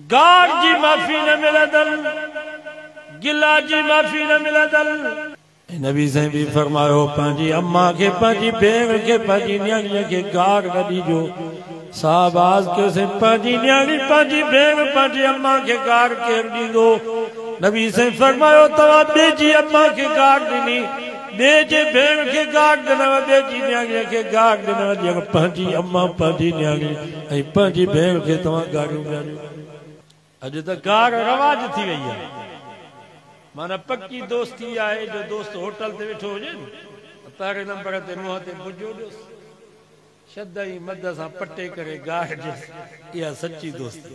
गार जी माफ़ी न मिलंदल, गिला जी माफ़ी न मिलंदल। नबी साईं भी फरमायो पंहिंजी अम्मा के, पंहिंजी भेण के, पंहिंजी न्याणीअ के गार न ॾिजो। साहबाज़ कयोसीं पंहिंजी न्याणी, पंहिंजी भेण, पंहिंजी अम्मा के गार केरु ॾींदो? नबी साईं फरमायो तव्हां ॿिए जी अम्मा के गार ॾिनी, ॿिए जे भेण के गार ॾिनव, ॿिए जी न्याणीअ के गार ॾिनव, ॼण पंहिंजी अम्मा, पंहिंजी न्याणी ऐं पंहिंजी भेण के तव्हां गारियूं ॾियो। अॼु त गार रवाज थी वई आहे। माना पक्की दोस्ती आहे जो दोस्त होटल ते वेठो हुजे पहिरें नंबर ते मुंहं ते भुजो ॾियोसि, शद ऐं मद सां पटे करे गार ॾियोसि, इहा सची दोस्ती।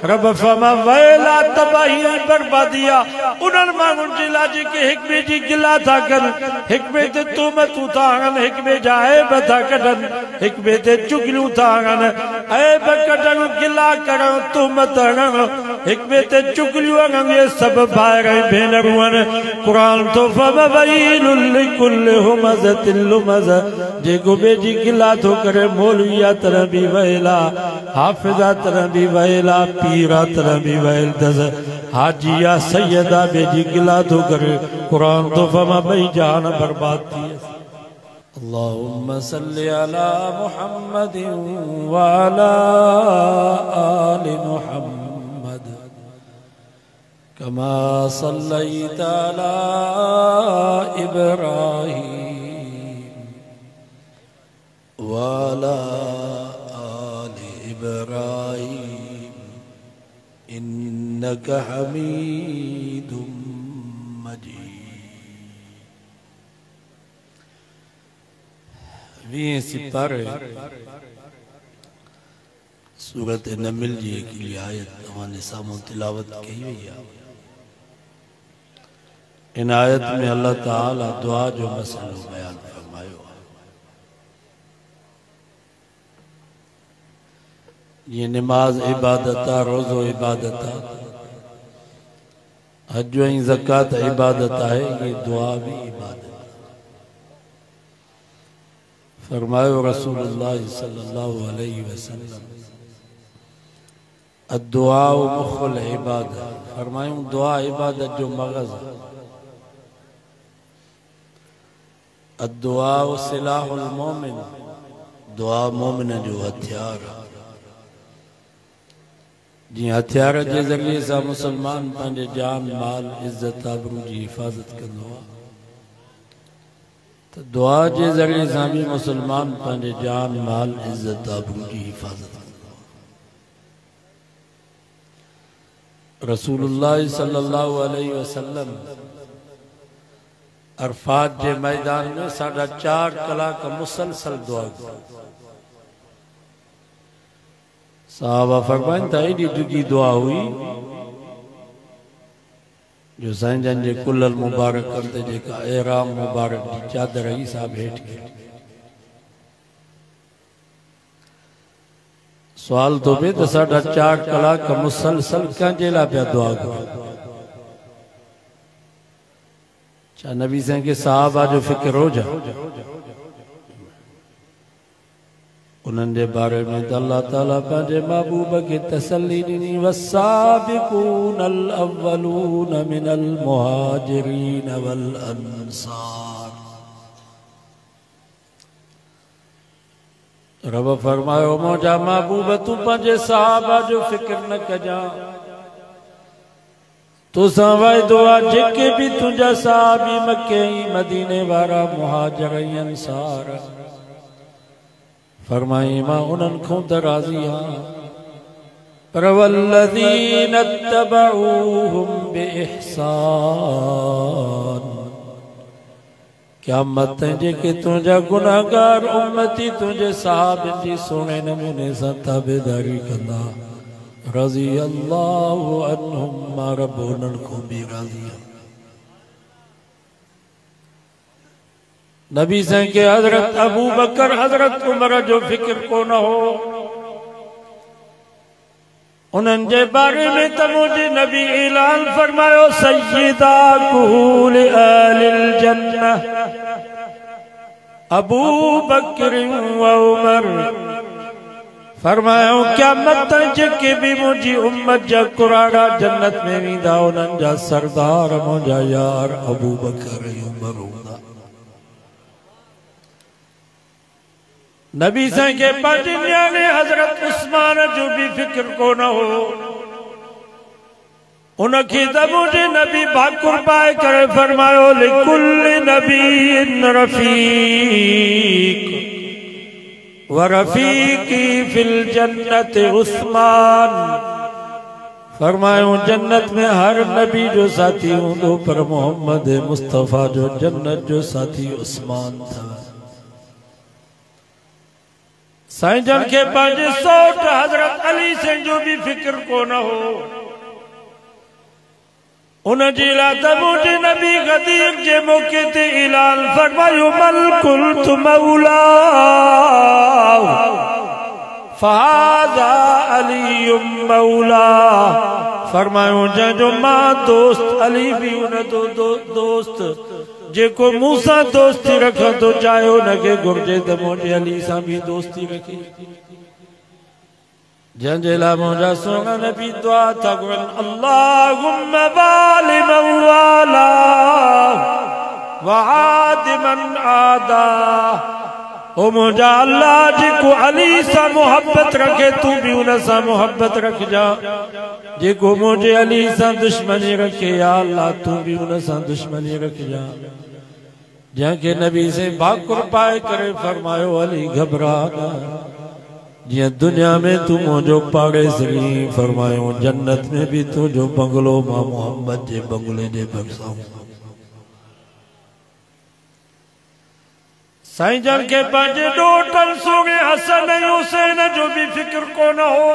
रब फरमा वैला तबाही बर्बादी आहे उन्हनि माण्हुनि जे लाइ जेके हिक ॿिए जी गिला था कनि, हिक ॿिए ते तोहमतूं था हणनि, हिक ॿिए जा ऐब था कढनि, हिक ॿिए ते चुगलियूं था हणनि, ऐब कढनि, गिला करणु, तोहमत हणनि, हिक ॿिए ते चुगलियूं हणनि, इहे सभु भाउर ऐं भेनरूं आहिनि। क़ुरान थो फवैलुल लिकुल्लि हुमज़तिन लुमज़ा, जेको ॿिए जी गिला थो करे, मौलवी तरह बि वयल आहे, हाफ़िज़ा तरह बि वयल, पीरा तरह भी वैल दस, हाजिया सैयदा बेजी गिला तो करे, कुरान तो फमा बई जान बर्बाद थी। अल्लाहुम्मा सल्ली अला मुहम्मद व अला आलि मुहम्मद कमा सल्लैता अला इब्राहीम व अला आलि इब्राहीम इन्नका हमीदुम मजीद। 20 सिपारे सूरत नमिल जी हिकिड़ी आयत तव्हांजे साम्हूं तिलावत कई वई आहे। इन आयत में अल्लाह ताला दुआ जो मसलो बयान फरमायो आहे। ये नमाज इबादत, रोज़ो इबादत, हज ऐं ज़कात इबादत है, ये दुआ भी इबादत। फरमायो रसूलुल्लाह सल्लल्लाहु अलैहि वसल्लम अद्दुआ मुख़ुल इबादत, फरमायूं दुआ इबादत जो मग़ज़। अद्दुआ सिलाहुल मोमिन, दुआ मोमिन जो हथियार। जी हथियार के ज़रिए से मुसलमान पंहिंजे जान माल इज्जत आबरू की हिफाजत कंदो आहे, तो दुआ के ज़रिए से भी मुसलमान पंहिंजे जान माल इज्जत आबरू की हिफाजत कंदो आहे। रसूलुल्लाह सल्लल्लाहु अलैहि वसल्लम अरफात के मैदान में 4.5 कलाक मुसलसल दुआ कई। साहबा फरमाइन था एडी दुगी दुआ हुई जो साईं जन जे कुल्लल मुबारक करते जेका एराम मुबारक की चादर ही साहब हेठ गई। सवाल तो बे तो 4.5 कलाक मुसलसल कंहिंजे लाइ पिया दुआ करो? छा नबी साईं के साहबा जो फिक्र हो जा? उनके बारे में अल्लाह ताला पंहिंजे महबूब के तसल्ली ॾिनी, वस्साबिकूनल अव्वलून मिनल मुहाजिरीन वल अंसार। रब फरमायो मुंहिंजा महबूब तू पंहिंजे साहबा जो फिक्र न कजां, तुसां वाइदो आहे जेके भी तुंहिंजा साहबी मके ऐं मदीने वारा मुहाजिर ऐं अंसार, फरमाई मां उन्हनि खां त राज़ी आहियां, पर वल्लज़ीन तबऊहुम बिइहसान, क़यामत ताईं जेके तुंहिंजा गुनाहगार उम्मती तुंहिंजे साहबनि जी सुहिणे नमूने सां ताबेदारी कंदा, रज़ी अल्लाहु अन्हुम, मां रब उन्हनि खां बि राज़ी आहियां। नबी साईं के हजरत अबू बकर हजरत उमर जो फिक्र को न हो, उन्हनि जे बारे में त मुंहिंजे नबी ऐलान फरमायो, सय्यदा कुल अहलिल जन्नह अबू बकर व उमर, फरमायो क्या मत जेके भी मुझी उम्मत जा कुराड़ा जन्नत में वींदा उन्हनि जा सरदार मुझा यार अबू बकर उमर हूंदा। नबी साईं के पंज न्याणे हजरत उस्मान जो भी फिक्र को न हो उनखे त मुझे नबी भाकुर पाए करे फरमायो लिकुल्ली नबी रफीक व रफीकी फिल जन्नत उस्मान। फरमायो जन्नत में हर नबी जो साथी हूंदो पर मोहम्मद मुस्तफा जो जन्नत जो साथी उस्मान था। साईं जन के पंज सौट हजरत अली से जो भी फिक्र को न हो उन जी लात मुझे नबी गदीर के मौके ते ऐलान फरमायो मल कुल्त मौला फहाजा अली मौला। फरमायो जो मां दोस्त अली भी उन दोस्त जेको मूसा दोस्ती रखो तो चाहे उनके घुर्जे त मुझे अली सां भी दोस्ती रखी। जंहिंजे लाइ मुंहिंजा सोना नबी दुआ था घुरनि अल्लाहुम्मा वालि मन वाला व आदि मन आदा। ओ मुंहिंजा अल्लाह जेको अली सां मोहब्बत रखे तू भी उन सां मोहब्बत रखजा। जेको मुझे अली सां दुश्मनी रखे या अल्लाह तू भी उन सां दुश्मनी रखजा। जंहिंखे नबी से भाकुर पाए करे फरमायो अली घबरा न जिया दुनिया में तू मुझो पाड़े सही फरमायो जन्नत में भी तू जो बंगलो मां मोहम्मद जे बंगले जे भरसां। साईं जन के पंज डोटल सोगे हसन हुसैन जो भी फिक्र को न हो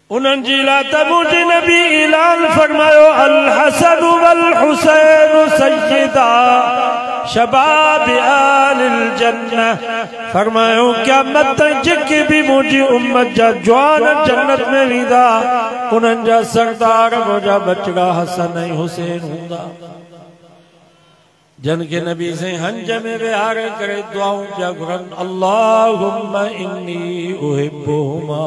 उन्हनि जी लात मुझे नबी ऐलान फरमायो अल हसन वल हुसैन सय्यदा शबाब आलिल जन्नह। फरमायो क्या मत जेके भी मुझी उम्मत जा जवान जन्नत में वींदा उन्हनि जा सरदार मुझा बचड़ा हसन ऐं हुसैन हूंदा। जन के नबी से हंज में विहार करे दुआऊं पिया घुरनि अल्लाहुम्मा इन्नी उहिब्बुहुमा।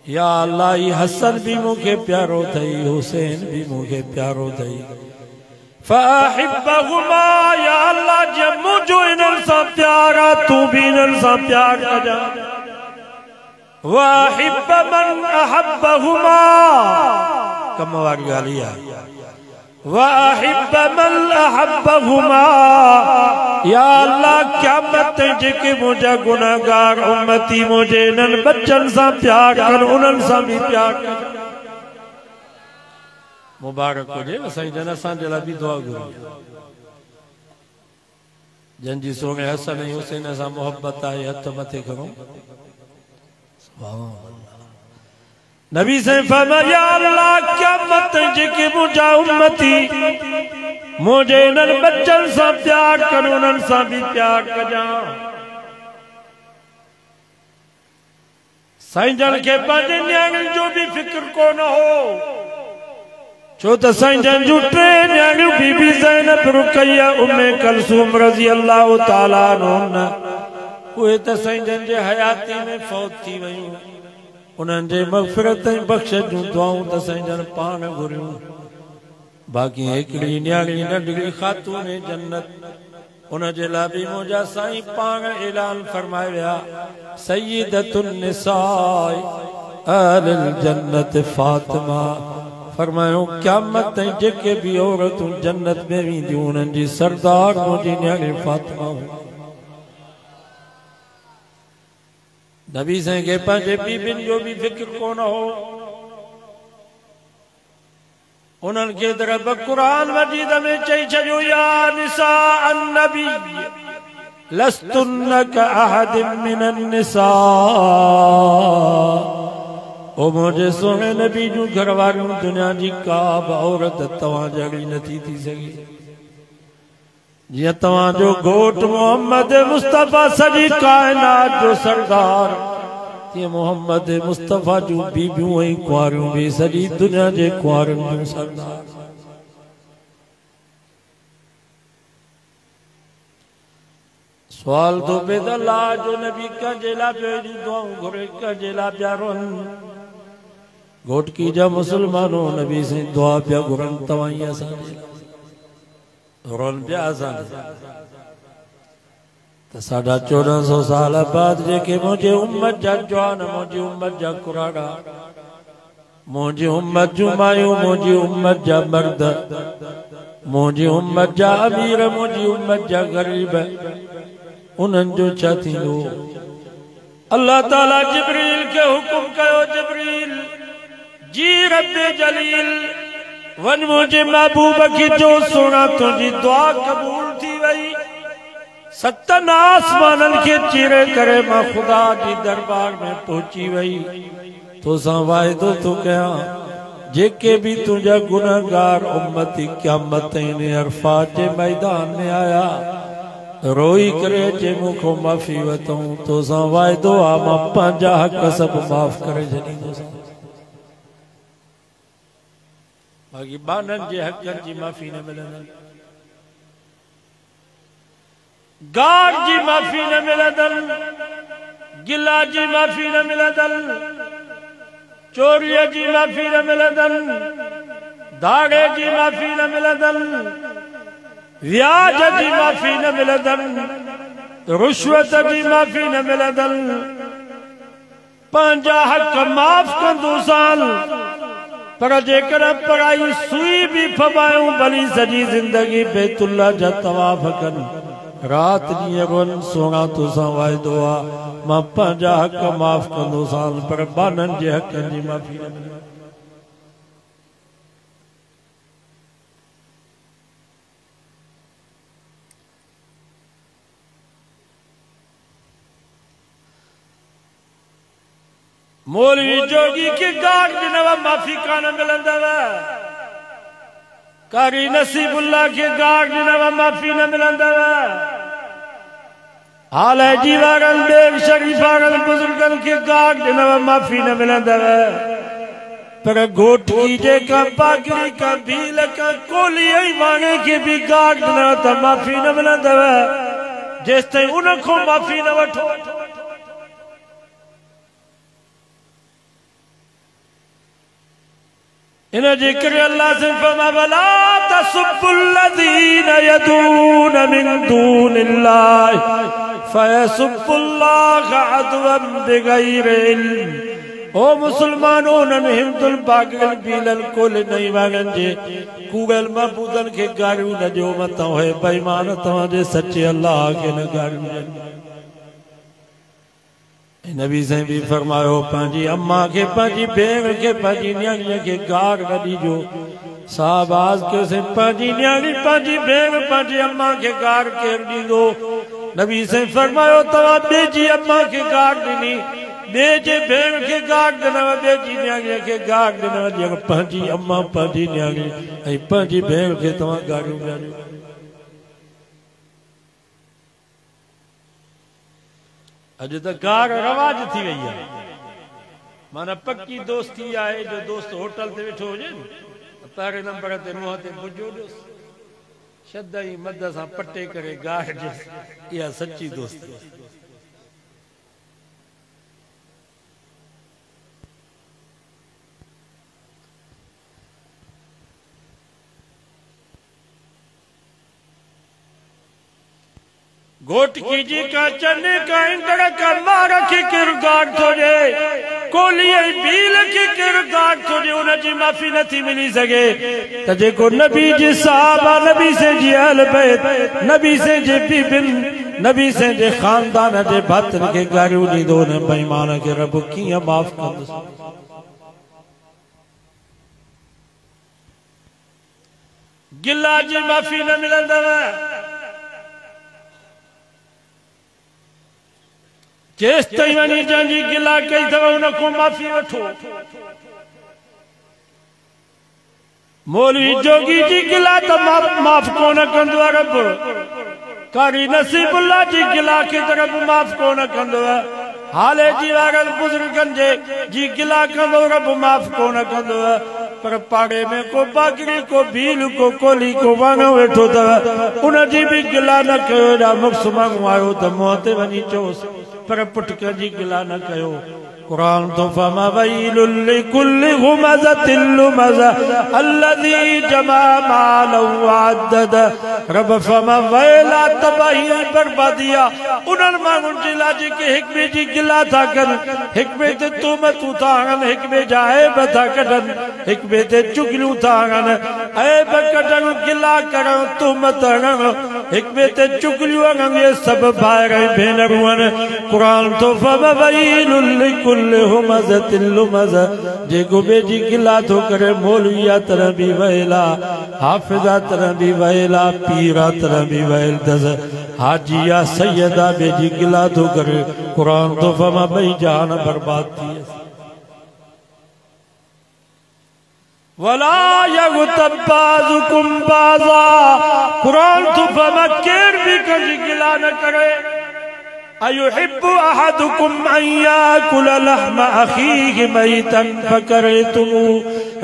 या अल्लाह ही हसन भी मुखे प्यारो थई हुसैन भी मुखे प्यारो थई फ़अहिब्बहुमा। या अल्लाह जे मुझो इन्हनि सां प्यार आ तू भी इन्हनि सां प्यार कजा। वअहिब्ब मन अहब्बहुमा कम वारी ॻाल्हि आहे वअहिब्ब मन अहब्बहुमा। या अल्लाह क़यामत जेके मुझा गुनाहगार उम्मती मुझे इन्हनि बच्चन सां प्यार कर उन्हनि सां भी प्यार कर। मुबारक हुजे साईं जन असांजे लाइ बि दुआ घुरो जंहिंजी सोने हसन ऐं हुसैन सां मोहब्बत आहे हथ मथे करो। नबी से फरमाया अल्लाह क़यामत जेके मुझा उम्मती मुझे इन्हनि बच्चन सां प्यार कर उन्हनि सां भी प्यार कजा। साईं जन के पंहिंजे न्याणियुनि जो भी फिक्र को न हो छो त साईं जन जूं टे न्याणियूं बीबी ज़ैनब रुक़ैया उम्मे कलसूम रज़ी अल्लाह ताला अन्हुन उहे त साईं जन जे हयाती में फौत थी वयूं। उन्हनि जे मग़फ़िरत ऐं बख़्शिश जूं दुआऊं त साईं जन पाण घुरियूं। बाक़ी हिकिड़ी न्याणी नंढड़ी ख़ातून जन्नत उन जे लाइ बि मुंहिंजा साईं पाण ऐलान फरमाए विया सय्यदतुन निसाए अहलिल जन्नत फातिमा। फरमायो क़यामत ऐं जेके भी औरतूं जन्नत में वेंदियूं उन्हनि जी सरदार मुंहिंजी न्याणी फातिमा। नबी साईं के पंहिंजे बीबियुनि जो भी फिक्र कोन हो उन्हनि खे तरफ़ क़ुरान मजीद में चई छॾियो या निसा अन्नबी लस्तुन्न कअहदिम मिनन निसा। ओ मुझे सोने नबी जूं घरवारियूं दुनिया जी का बि औरत तव्हां जहिड़ी नथी थी सघे। जिया तवाजो घोट मोहम्मद मुस्तफा सजी कायनात जो सरदार ते मोहम्मद मुस्तफा जो बीबियों ऐं कुआरियों भी सजी दुनिया जे कुआरनि जो सरदार। सवाल तो बेदला जो नबी का जेला पे दुआऊं घुरे का जेला प्यारोन घोट की जा मुसलमानों नबी से दुआ प्या घुरन तवाई आसान रोन प्या आसान तो 1450 साल बाद जेके मुझे उम्मत जा जवान मुझे उम्मत जा कुराड़ा मुझे उम्मत जू मायूं मुझे उम्मत जा मर्द मुझे उम्मत जा अमीर मुझे उम्मत जा गरीब उन्हनि जो छा थींदो अल्लाह ताला जिब्रील के हुकुम कयो जिब्रील जी रब्बे जलील वन मुझे महबूब की जो सोना तुझी दुआ कबूल थी वई सतन आसमानन के चीरे करे मां खुदा जी दरबार में पहुंची वई तो सा वायदो तो कया जेके भी तुझा गुनाहगार उम्मती क़यामत ने अरफात के मैदान में आया रोई करे जे मुखो माफी वतूं तो सा वायदो आ मां पंहिंजा हक सब माफ करे छॾींदुसि बाक़ी बानन जे हकनि जी माफ़ी न मिलंदन गार जी माफ़ी न मिलंदन गिला जी माफ़ी न मिलंदन चोरीअ जी माफ़ी न मिलंदन दाड़े जी माफ़ी न मिलंदन व्याज जी माफ़ी न मिलंदन रुश्वत जी माफ़ी न मिलंदन पंहिंजा हक माफ़ कंदुसाल पर जेकर पराई सुई भी फबायूं भली सजी जिंदगी बैतुल्ला जा तवाफ कन रात ॾींहं रोन सोना तोसां वाइदो आहे मां पंहिंजा हक माफ़ कंदोसां पर बाननि जे हकनि जी माफ़ी न मिलंदी मौलवी जोगी की गाड़ ॾिनव माफ़ी कान मिलंदव कारी नसीबुल्ला के गाड़ ॾिनव माफ़ी न मिलंदव हाल जी वारनि बेग शरीफ वारनि बुजुर्गनि के गाड़ ॾिनव माफ़ी न मिलंदव पर घोट की जेका पागरी का भील का कोली ऐं मांगे के भी गाड़ ॾिनव त माफ़ी न मिलंदव जेसि ताईं उन खां माफ़ी न वठो इन जे करे अल्लाह से फरमा वला तसुब्बुल्लज़ीना यदून मिन दूनिल्लाह फयसुब्बुल्लाह अदवन बिगैर इल्म ओ मुसलमानों न हिंदुल पागल पीलल कोल नहीं वागन जे कूगल महबूदन के गारू न जो मत होए बेईमान तवा जे सच्चे अल्लाह के न गारू नबी से भी फरमायो पंहिंजी अम्मा के पंहिंजी भेण के पंहिंजी न्याणीअ के गार न ॾिजो साहबाज़ के से पंहिंजी न्याणी पंहिंजी भेण पंहिंजी अम्मा के गार केरु ॾींदो नबी से फरमायो तव्हां ॿिए जी अम्मा के गार ॾिनी ॿिए जे भेण के गार ॾिनव ॿिए जी न्याणीअ के गार ॾिनव जीअं पंहिंजी अम्मा पंहिंजी न्याणी ऐं पंहिंजी भेण के तव्हां गारियूं ॾियो अॼु त गार रवाज थी वई आहे माना पक्की दोस्ती आहे जो दोस्त होटल ते वेठो हुजे पहिरें नंबर ते मुंहं ते भुजो ॾियोसि शद ऐं मद सां पटे करे गार ॾियोसि इहा सची दोस्ती घोट की जी का चने का इंदर का मार की किरदार थोड़े कोली बील की किरदार थोड़े उन जी माफी नथी मिली सके त जेको नबी जी साहबा नबी से जी अहल बैत नबी से जे बीबिन नबी से जे खानदान जे भातन के गारियूं ॾींदो न बेईमान के रब कीअं माफ़ कंदुसि गिला जी माफी न मिलंदव जेस ताईं वञी जंहिंजी गिला कई अथव उनखां माफ़ी वठो मौलवी जोगी जी गिला त माफ़ कोन कंदो आहे रब कारी नसीबुल्ला जी गिला खे त रब माफ़ कोन कंदो आहे हाले जी वारनि बुज़ुर्गनि जे जी गिला कंदो रब माफ़ कोन कंदो आहे पर पाड़े में को बागरी को भील को कोली को वांगो वेठो त उन जी भी गिला न कयो दा मुक्स मांगो आयो त मोते वनी चोस पर पुट जी गिला न कयो कुरान तो फमा वैलुल लिकुल्लि हुमज़तिल लुमज़ा अल्लज़ी जमा मालन वअद्दद रब फमा वैला तबाही बर्बादिया उनन मांगुन जी लाजी के हिकमे जी गिला था कन हिकमे ते तुमतू था हन हिकमे जा ऐब था कढन हिकमे ते चुगलू था हन ऐब कढन गिला करो तुमत हन हिकमे ते चुगलू हन ये सब भाई भेनरू हन कुरान तो फमा वैलुल लिकुल्लि हुमज़तिल लुमज़ा जेको बेजी गिला तो करे मौलविया तरह भी वैला हाफिजा तरह भी वैला पीरा तरह भी वैल दस हाजिया सैयदा बेजी गिला तो करे कुरान तो फमा बई जान बर्बाद थी वला यगतब बाज़ुकुम बाज़ा कुरान तो फमा केर भी कजी गिला न करे अयुहिब्बु अहदुकुम अन याकुल लहम अखीहि मैतन फकरतुमू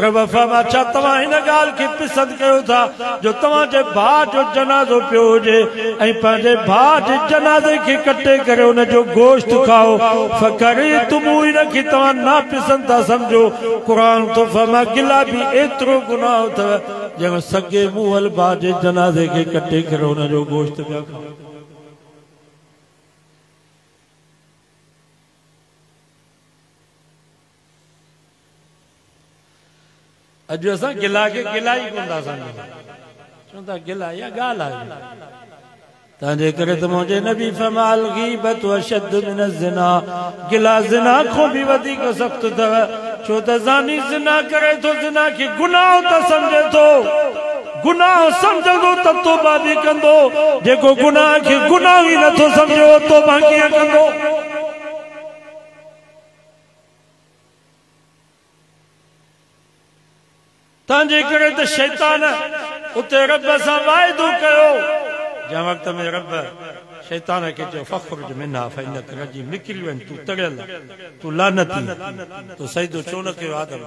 रब फरमा छा तव्हां हिन ॻाल्हि खे पसंद कयो था जो तव्हांजे भाउ जो जनाज़ो पियो हुजे ऐं पंहिंजे भाउ जे जनाज़े खे कटे करे हुन जो गोश्त खाओ फकरतुमू हिन खे तव्हां नापसंद था सम्झो क़ुरान तो फरमा गिला बि एतिरो गुनाह अथव जंहिं सॻे मुअल भाउ जे जनाज़े खे कटे करे हुन जो गोश्त पिया खाओ अज असां गिला के गिला ही कोन था सम्झूं चवंदा गिला या ॻाल्हि आहे तंहिंजे करे त मुंहिंजे नबी फरमाल गीबत अशद मिन ज़िना गिला ज़िना खां बि वधीक सख़्तु अथव छो त ज़ानी ज़िना करे थो ज़िना खे गुनाह त सम्झे थो गुनाह सम्झंदो त तौबा बि कंदो जेको गुनाह खे गुनाह ई नथो सम्झो तौबा कीअं कंदो तंहिंजे करे त शैतान उते रब सां वाइदो कयो जंहिं वक़्त में रब शैतान खे चयो फख़्रुज मिन्हा फइन्नक रजीम निकिरी वञ तूं तड़ियल तूं लानती तूं सजदो छो न कयो आदम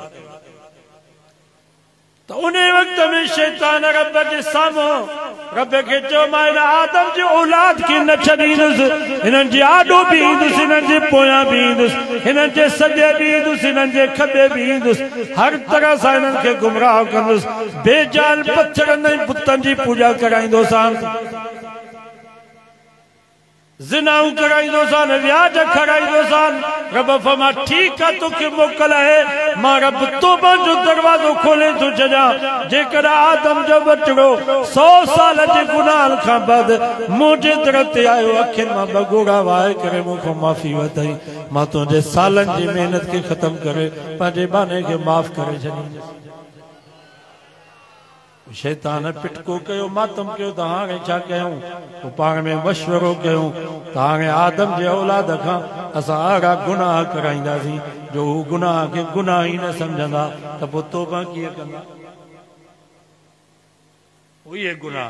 त उन वक़्त में शैतान रब जे साम्हूं रब खे चयो मां हिन आदम जे औलाद खे न छॾींदुसि हिननि जे आॾो बि ईंदुसि हिननि जे पोयां बि ईंदुसि हिननि जे सॼे बि ईंदुसि हिननि जे खॿे बि ईंदुसि हर तरह सां हिननि खे गुमराह कंदुसि बेजान पत्थरनि ऐं बुतनि जी पूॼा कराईंदोसांसि ज़िनाऊं कराईंदोसांसि व्याज खाराईंदोसांसि रब फरमा ठीकु आहे तोखे मोकल आहे मां रब तौबा जो दरवाज़ो खोले थो छॾियां जेकॾहिं आदम जो बचिड़ो 100 साल जे गुनाहनि खां बाद मुंहिंजे दर ते आयो अखियुनि मां बगोड़ा वाहे करे मूंखां माफ़ी वरितई मां तुंहिंजे सालनि जी महिनत खे ख़तमु करे पंहिंजे बाने खे माफ़ करे छॾींदुसि शैतान पिटको कयो मातम कयो त हाणे छा कयूं पाण में मशवरो कयूं त हाणे आदम जे औलाद खां असां अहिड़ा गुनाह कराईंदासीं जो हू गुनाह खे गुनाह ई न सम्झंदा त पोइ तौबा कीअं कंदा उहे गुनाह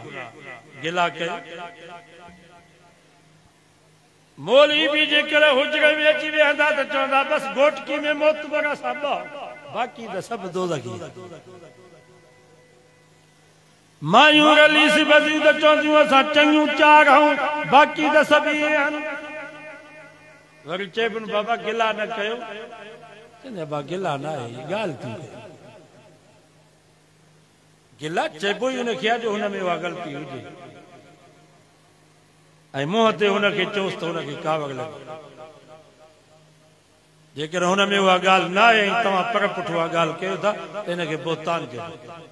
गिला कयो मौलवी बि जेकर हुजरे में अची वेहंदा त चवंदा बस गोटकी में मोतबर सां बाक़ी त सभु दोज़खी मायूं रली सी बसियूं त चवंदियूं असां चङियूं चार आहियूं बाक़ी त सभु इहे आहिनि वरी चइबनि बाबा गिला न कयो चवंदा बाबा गिला न आहे ॻाल्हि थी गिला चइबो ई हुनखे आहे जो हुन में उहा ग़लती हुजे ऐं मुंहं ते हुनखे चयोसि त हुनखे कावड़ लॻे जेकर हुन में उहा ॻाल्हि न आहे ऐं तव्हां पर पुठ उहा ॻाल्हि कयो था त हिनखे बोहतान चइबो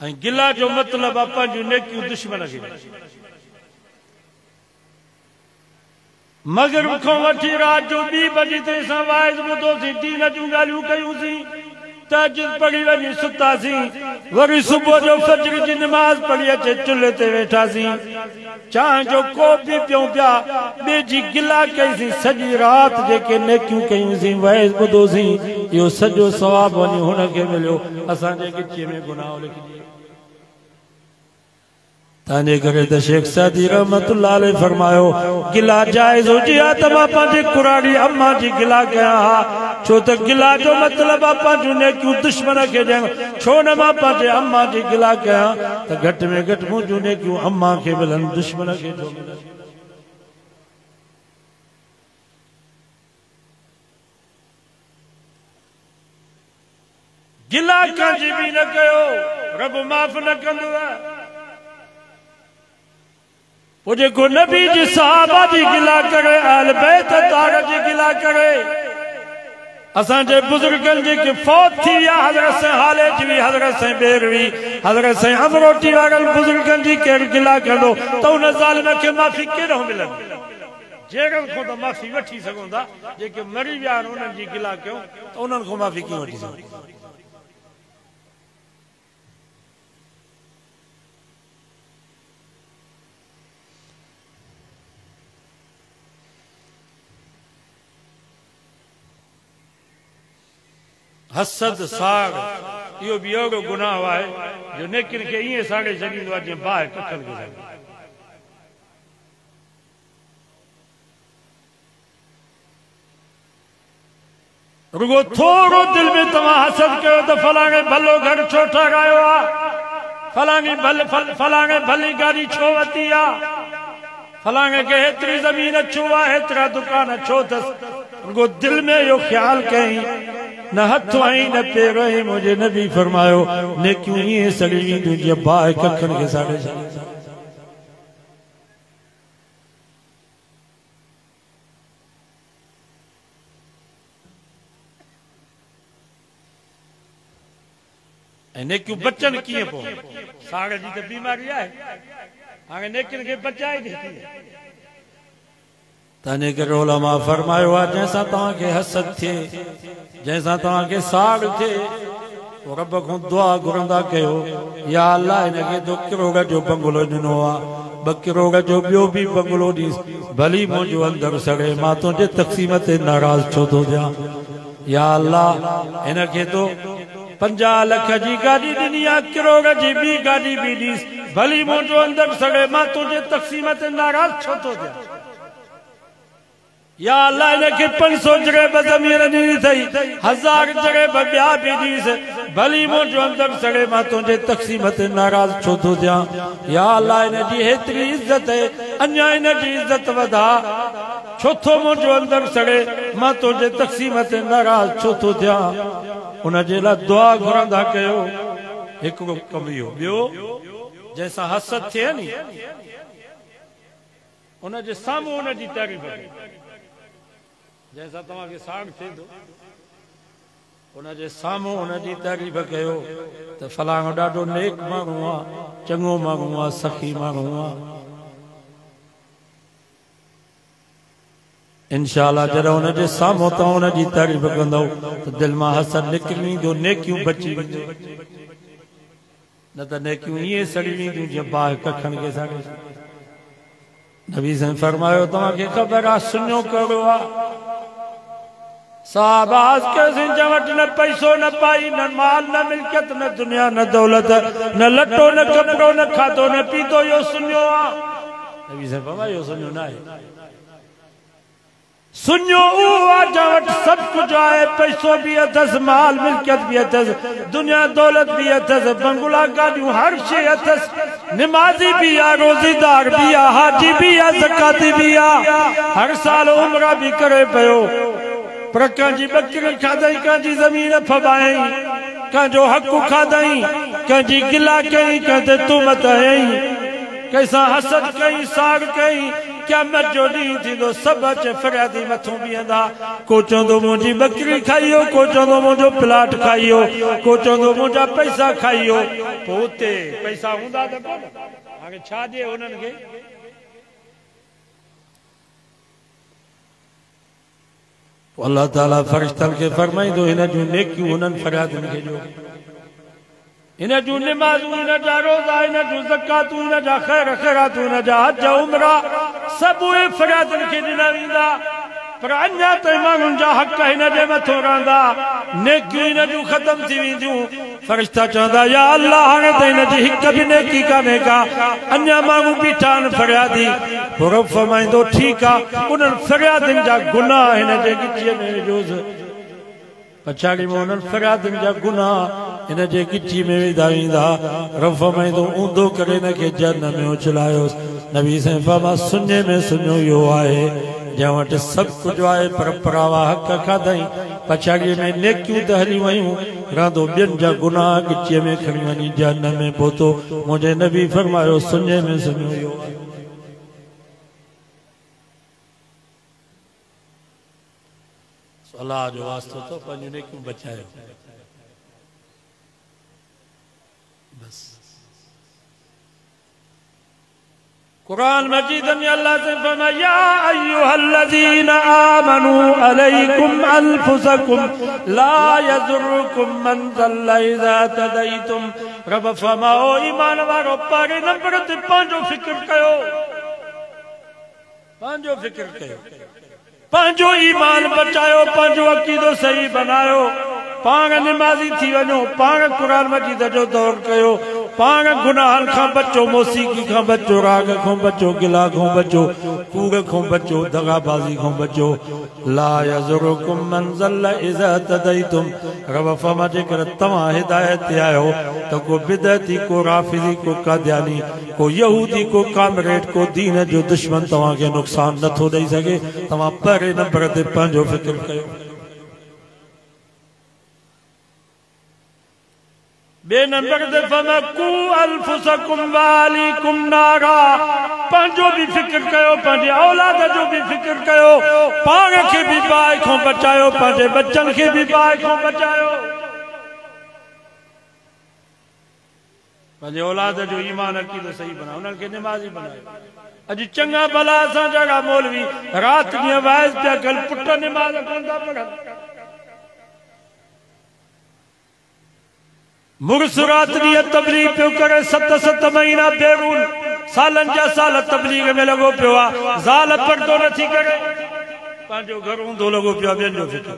ऐं गिला जो मतिलबु आहे पंहिंजूं नेकियूं दुश्मन खे मग़रिब खां वठी राति जो 2 बजे ताईं असां वाइज़ ॿुधोसीं दीन जूं ॻाल्हियूं कयूंसीं तहज्जुद पढ़ी वञी सुतासीं वरी सुबुह जो फजर जी नमाज़ पढ़ी अचे चुल्हे ते वेठासीं चांहि जो कोप बि पियूं पिया ॿिए जी गिला कईसीं सॼी राति जेके नेकियूं कयूंसीं वाइज़ ॿुधोसीं इहो सॼो सवाबु वञी हुनखे मिलियो असांजे गिचीअ में गुनाह लिखी ताने करे त शेख सादी रहमतुल्लाह अलैह फरमायो गिला जायज़ हुजे त मां पंहिंजे कुराड़ी अम्मा जी गिला कया छो त गिला जो मतलब आ पंहिंजो नेकियूं दुश्मन खे ॾियण छो न मां पंहिंजे अम्मा जी गिला कया त घटि में घटि मुंहिंजूं नेकियूं अम्मा खे मिलन दुश्मन खे छो मिलन गिला कंहिंजी बि न कयो रब माफ़ न कंदो आहे वो जेको नबी जी सहाबा जी गिला करे अहल बैत तार जी गिला करे असांजे बुजुर्गनि जेके फौत थी विया हज़रत से हाले जी हज़रत से बेरवी हज़रत से अमरोटी वारनि बुजुर्गनि जी केरु गिला कंदो त उन ज़ालिम खे माफ़ी केॾो मिलंदी जेरनि खां त माफ़ी वठी सघूं था जेके मरी विया आहिनि उन्हनि जी गिला कयूं त उन्हनि खां माफ़ी कीअं वठी सघूं हसद साग इहो बि अहिड़ो गुनाह आहे जो नेकिन खे ईअं साड़े छॾींदो आहे जीअं बाहि कखल खे साड़े रुगो थोरो दिल में तव्हां हसद कयो त फलाणे भलो घर छो ठारायो आहे फलाणे भली गाड़ी छो वरिती आहे फलाणे खे हेतिरी ज़मीन छो आहे हेतिरा दुकान छो अथसि रुगो दिल में इहो ख़्यालु कयईं न हथ आई न पेर आई मुझे नबी फरमायो नेकियूं ईअं सड़ी वेंदियूं जीअं बाहि कखनि खे साड़े छॾे ऐं नेकियूं बचनि कीअं पोइ साड़ जी त बीमारी आहे हाणे नेकियुनि खे बचाए ॾिठी तने करे उलमा फरमायो आहे जंहिंसां तव्हांखे हसद थिए जंहिंसां तव्हांखे साड़ थिए रब खां दुआ घुरंदा कयो या अल्लाह हिनखे 2 करोड़ जो बंगलो ॾिनो आहे 2 करोड़ जो ॿियो बि बंगलो ॾीस भली मुंहिंजो अंदरि सड़े मां तुंहिंजे तक़सीम ते नाराज़ छो थो थियां या अल्लाह हिनखे तो 50 लख जी गाॾी ॾिनी आहे करोड़ जी ॿी गाॾी बि ॾीस भली मुंहिंजो अंदरि सड़े मां तुंहिंजे तक़सीम ते नाराज़ छो थो थियां या अल्लाह इनखे 500 जगह पर ज़मीन ॾिनी अथई 1000 जगह पर ॿिया बि ॾीस भली मुंहिंजो अंदरि सड़े मां तुंहिंजे तक़सीम ते नाराज़ छो थो थियां या अल्लाह इनजी हेतिरी इज़त अञा इनजी इज़त वधा छो थो मुंहिंजो अंदरि सड़े मां तुंहिंजे तक़सीम ते नाराज़ छो थो थियां उनजे लाइ दुआ घुरंदा कयो हिकिड़ो कमु इहो ॿियो जंहिंसां हसद थिए नी उनजे साम्हूं उनजी तारीफ़ कयो जैसा तव्हांखे साड़ थिए थो उनजे साम्हूं उनजी तारीफ़ कयो त फलाणो ॾाढो नेक माण्हू आहे चङो माण्हू आहे सखी माण्हू आहे इंशाअल्लाह जॾहिं उनजे साम्हूं तव्हां उनजी तारीफ़ कंदव त दिलि मां हसद निकिरी वेंदो नेकियूं बची वेंदियूं न त नेकियूं ईअं सड़ी वेंदियूं जीअं बाहि कखनि खे साड़े नबी साईं फरमायो तव्हांखे ख़बर आहे सुञो कहिड़ो आहे साहबाज के सिंज वट न पैसो न पाई न माल न मिल्कियत न दुनिया न दौलत न लटो न कपड़ो न खाधो न पीतो यो सुञो आहे नबी साईं फरमायो सुञो न आहे सुञो उहो आहे जंहिं वटि सभु कुझु आहे पैसो बि अथसि माल मिल्कियत बि अथसि दुनिया दौलत बि अथसि बंगला गाॾियूं हर शइ अथसि निमाज़ी बि आहे रोज़ीदार बि आहे हाजी बि आहे ज़काती बि आहे हर साल उम्रा बि करे पियो पर कंहिंजी ॿकरी खाधई कंहिंजी ज़मीन फबाई कंहिंजो हक़ खाधई कंहिंजी गिला कई कंहिं ते तुमत हयई कंहिंसां हसद कई साड़ कई क़यामत जो ॾींहुं थींदो सभु अचे फरियादी मथां बीहंदा को चवंदो मुंहिंजी ॿकरी खाइयो को चवंदो मुंहिंजो प्लाट खाइयो को चवंदो मुंहिंजा पैसा खाइयो पोइ हुते पैसा हूंदा त कोन हाणे छा ॾिए उन्हनि खे अल्लाह ताला फरिश्तनि खे फरमाईंदो हिन जूं नेकियूं हुननि फरियादनि खे ॾियो इन जूं निमाज़ूं इन जा रोज़ा इन जूं ज़कातूं इन जा ख़ैर ख़ैरातूं इन जा हज उमरा सभु उहे फरियादनि खे ॾिना वेंदा पर अञा ताईं माण्हुनि जा हक़ हिन जे मथां रहंदा नेकियूं इन जूं ख़तम थी वेंदियूं फरिश्ता चवंदा या अल्लाह हाणे त हिन जी हिक बि नेकी कान्हे का अञा माण्हू बीठा आहिनि फरियादी पोइ रब फरमाईंदो ठीकु आहे उन्हनि फरियादियुनि जा गुनाह हिन जे गिचीअ में विझोसि पछाड़ी में उन्हनि फरियादियुनि जा गुनाह हिन जे गिची में विधा वेंदा रब फरमाईंदो ऊंधो करे हिन खे जहन्नम में उछलायोसि नबी साईं फरमा सुञे में सुञो इहो आहे जंहिं वटि सभु कुझु आहे पर परावा हक़ खाधई पछाड़ीअ में नेकियूं त हली वयूं रहंदो ॿियनि जा गुनाह गिचीअ में खणी वञी जहन्नम में पहुतो मुंहिंजे नबी फरमायो सुञे में सुञो इहो आहे अल्लाह जो वास्तो तो पंहिंजूं नेकियूं बचायो बस कुरान मजीद में अल्लाह से फरमाया या अय्युहल्लज़ीना आमनू अलैकुम अनफुसकुम ला यज़ुरुकुम मन ज़ल्ला इज़ा तदैतुम रब फरमाओ ईमान वारो पारे नंबर ते पंहिंजो फिक्र कयो पंहिंजो फिक्र कयो पंहिंजो ईमान बचायो पंहिंजो अकीदो सही बनायो पाण निमाज़ी थी वञो पाण कुरान मजीद जो दौर कयो पाण गुनाहनि खां बचो मौसीक़ी खां बचो राग खां बचो गिला खां बचो कूड़ खां बचो दगाबाज़ी खां बचो ला यज़ुरुकुम मन ज़ल्ला इज़ा तदैतुम रब फरमा जेकर तव्हां हिदायत ते आहियो त को बिदअती को राफ़िज़ी को कादियानी को यहूदी को कामरेड को दीन जो दुश्मन तव्हांखे नुक़सान नथो ॾेई सघे तव्हां पहिरें नंबर ते पंहिंजो फ़िक्र कयो बे नंबर ते फमकू अनफुसकुम वालिकुम नारा पंहिंजो भी फिक्र कयो पंहिंजे औलाद जो भी फिक्र कयो पाण खे भी बाहि खां बचायो पंहिंजे बच्चन खे भी बाहि खां बचायो पंहिंजे औलाद जो ईमान अकीदो सही बनायो उन्हनि खे निमाज़ी बनायो अॼु चङा भला असां जहिड़ा मौलवी राति ॾींहुं वाइज़ पिया कनि पुट निमाज़ कोन था पढ़नि मुर्स रात्रि तबलीग पियो करे 7 महीना बेरून सालन जा साल तबलीग में लगो पियो आहे ज़ाल पर्दो नथी करे पंहिंजो घर हूंदो लॻो पियो आहे ॿियनि जो फिक्र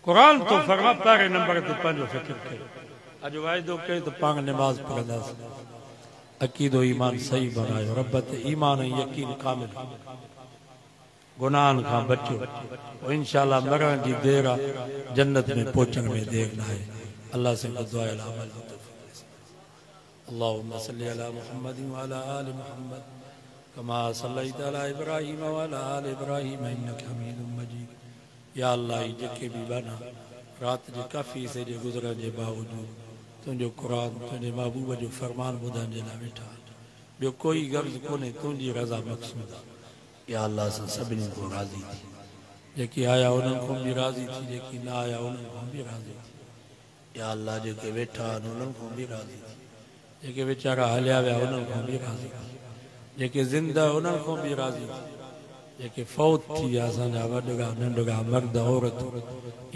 कुरान तो फरमा पहिरें नंबर ते पंहिंजो फिक्र कयो अॼु वाइदो कयो त पाण निमाज़ पढ़ंदासीं अकीदो ईमान सही बनायो रब ते ईमान ऐं यकीन कामिल गुनाहन खां बचो इंशाअल्लाह मरण जी देर आहे जन्नत में पहुचण में देर न आहे अल्लाह से दुआ अमल अल्लाहुम्मा सल्ली अला मुहम्मद व अला आलि मुहम्मद कमा सल्लैत अला इब्राहीम व अला आलि इब्राहीम इन्नका हमीदुम मजीद या अल्लाह जेके भी बना रात जे काफ़ी से जे गुज़रण जे बावजूद तुंहिंजो कुरान तुंहिंजे महबूब जो फरमान ॿुधण जे लाइ वेठा ॿियो कोई गर्ज़ कोन्हे तुंहिंजी रज़ा मक़सूद आहे या अल्लाह से सभिनी को राज़ी थी जेकी आया उन्हनि को भी राज़ी थी जेकी न आया उन्हनि को भी राज़ी थी या अल्लाह जेके वेठा आहिनि उन्हनि को भी राज़ी थी जेके वीचारा हलिया विया उन्हनि को भी राज़ी थी जेके ज़िंदा उन्हनि को भी राज़ी थी जेके फौत थी विया असांजा वॾा नंढड़ा मर्द औरत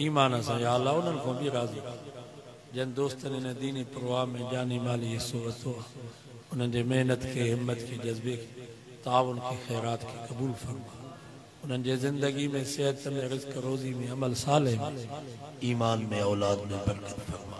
ईमान सां या अल्लाह उन्हनि को भी राज़ी थी जिन दोस्तनि हिन दीनी प्रवाह में जानी माली हिस्सो वरितो आहे उन्हनि जे महिनत खे हिम्मत खे जज़्बे खे ताउन के खैरात के कबूल फरमा उन्हनि जे ज़िंदगी में सेहत में रिज़्क़ रोज़ी में अमल साले में ईमान में औलाद में बरकत फरमा